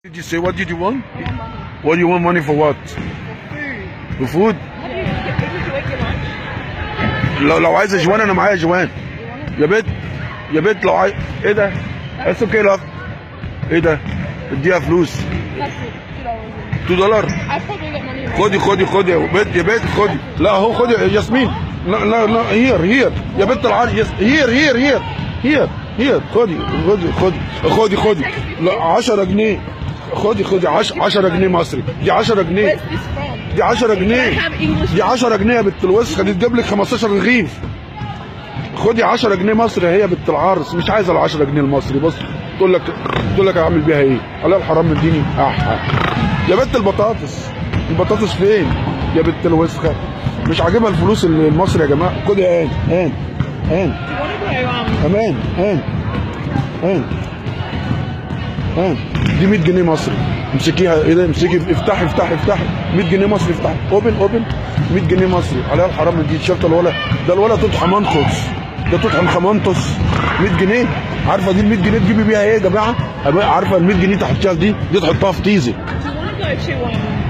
Did you say what did you want? I want money. What do you want money for what? For food. For food? How do you make your lunch? لو عايزة جوان انا معايا جوان. You want it? يا بنت لو عايز ايه ده؟ That's okay love. ايه ده؟ اديها فلوس. That's it. $2. $2. I probably get money. خدي يا بنت خدي. لا اهو خدي ياسمين. لا هير يا بنت العار هير خدي لا 10 جنيه خدي 10 جنيه مصري دي 10 جنيه Where's this from? دي 10 I جنيه have English. دي 10 جنيه يا بنت الوسخه دي تجيب لك 15 رغيف خدي 10 جنيه مصري هي بنت العرس مش عايزه ال 10 جنيه المصري بص تقول لك اعمل بيها ايه؟ على الحرام اديني يا بنت البطاطس فين؟ يا بنت الوسخه مش عاجبها الفلوس المصري يا جماعه خدي هان You want to go امان دي 100 جنيه مصري امسكيها ايه ده امسكي افتحي 100 جنيه مصري افتحي اوبن 100 جنيه مصري عليها الحرام دي شفت الولد ده الولد تطحن منخص ده تطحن خمنطس 100 جنيه عارفه دي ال 100 جنيه تجيبي بيها ايه يا جماعه عارفه ال 100 جنيه تحطيها في دي تحطها في تيزك Do you want to go to